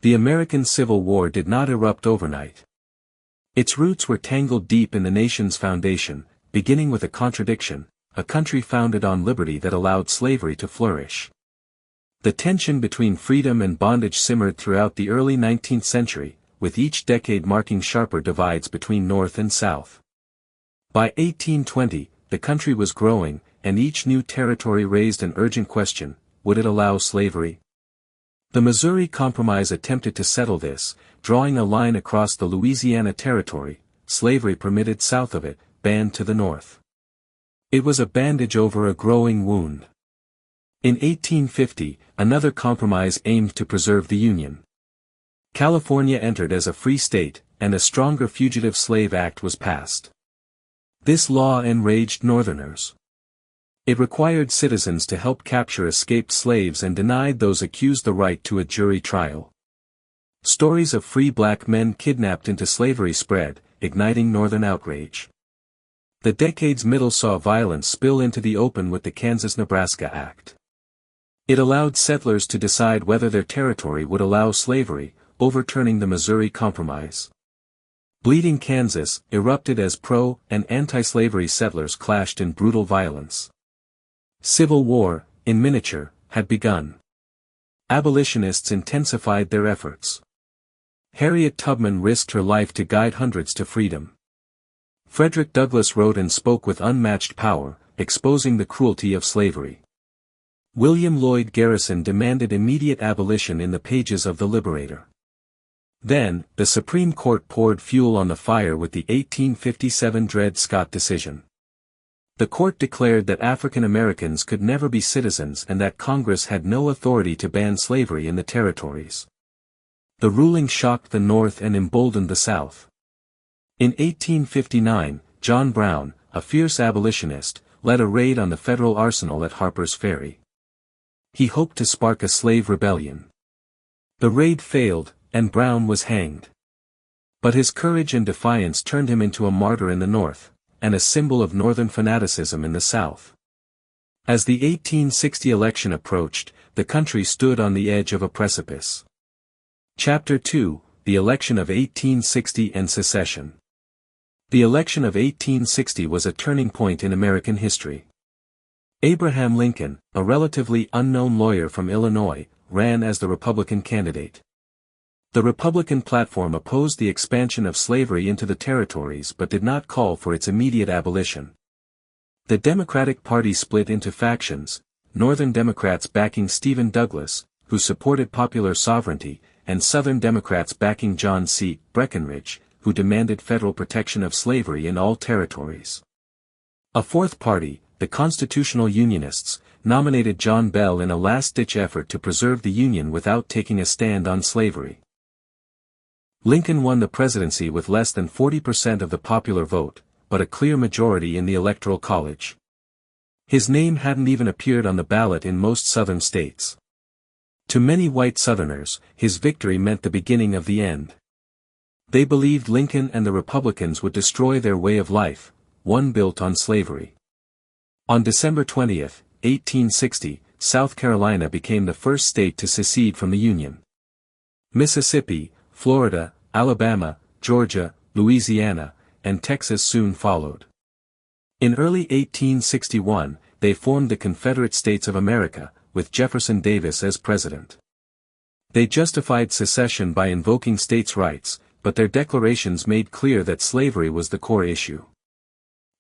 The American Civil War did not erupt overnight. Its roots were tangled deep in the nation's foundation, beginning with a contradiction, a country founded on liberty that allowed slavery to flourish. The tension between freedom and bondage simmered throughout the early 19th century, with each decade marking sharper divides between North and South. By 1820, the country was growing, and each new territory raised an urgent question: would it allow slavery? The Missouri Compromise attempted to settle this, drawing a line across the Louisiana Territory, slavery permitted south of it, banned to the north. It was a bandage over a growing wound. In 1850, another compromise aimed to preserve the Union. California entered as a free state, and a stronger Fugitive Slave Act was passed. This law enraged Northerners. It required citizens to help capture escaped slaves and denied those accused the right to a jury trial. Stories of free black men kidnapped into slavery spread, igniting Northern outrage. The decade's middle saw violence spill into the open with the Kansas-Nebraska Act. It allowed settlers to decide whether their territory would allow slavery, overturning the Missouri Compromise. Bleeding Kansas erupted as pro- and anti-slavery settlers clashed in brutal violence. Civil war, in miniature, had begun. Abolitionists intensified their efforts. Harriet Tubman risked her life to guide hundreds to freedom. Frederick Douglass wrote and spoke with unmatched power, exposing the cruelty of slavery. William Lloyd Garrison demanded immediate abolition in the pages of The Liberator. Then, the Supreme Court poured fuel on the fire with the 1857 Dred Scott decision. The court declared that African Americans could never be citizens and that Congress had no authority to ban slavery in the territories. The ruling shocked the North and emboldened the South. In 1859, John Brown, a fierce abolitionist, led a raid on the federal arsenal at Harper's Ferry. He hoped to spark a slave rebellion. The raid failed, and Brown was hanged. But his courage and defiance turned him into a martyr in the North, and a symbol of Northern fanaticism in the South. As the 1860 election approached, the country stood on the edge of a precipice. Chapter 2: The Election of 1860 and Secession. The election of 1860 was a turning point in American history. Abraham Lincoln, a relatively unknown lawyer from Illinois, ran as the Republican candidate. The Republican platform opposed the expansion of slavery into the territories but did not call for its immediate abolition. The Democratic Party split into factions, Northern Democrats backing Stephen Douglas, who supported popular sovereignty, and Southern Democrats backing John C. Breckinridge, who demanded federal protection of slavery in all territories. A fourth party, the Constitutional Unionists, nominated John Bell in a last-ditch effort to preserve the Union without taking a stand on slavery. Lincoln won the presidency with less than 40% of the popular vote, but a clear majority in the Electoral College. His name hadn't even appeared on the ballot in most Southern states. To many white Southerners, his victory meant the beginning of the end. They believed Lincoln and the Republicans would destroy their way of life, one built on slavery. On December 20, 1860, South Carolina became the first state to secede from the Union. Mississippi, Florida, Alabama, Georgia, Louisiana, and Texas soon followed. In early 1861, they formed the Confederate States of America, with Jefferson Davis as president. They justified secession by invoking states' rights, but their declarations made clear that slavery was the core issue.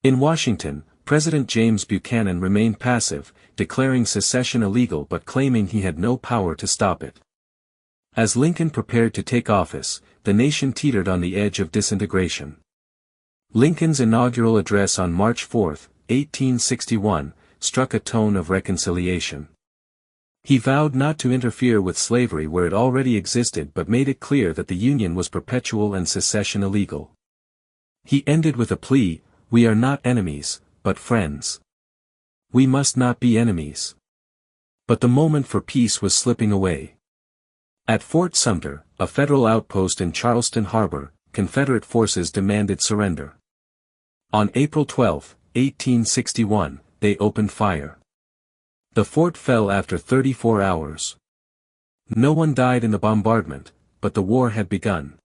In Washington, President James Buchanan remained passive, declaring secession illegal but claiming he had no power to stop it. As Lincoln prepared to take office, the nation teetered on the edge of disintegration. Lincoln's inaugural address on March 4, 1861, struck a tone of reconciliation. He vowed not to interfere with slavery where it already existed but made it clear that the Union was perpetual and secession illegal. He ended with a plea: "We are not enemies, but friends. We must not be enemies." But the moment for peace was slipping away. At Fort Sumter, a federal outpost in Charleston Harbor, Confederate forces demanded surrender. On April 12, 1861, they opened fire. The fort fell after 34 hours. No one died in the bombardment, but the war had begun.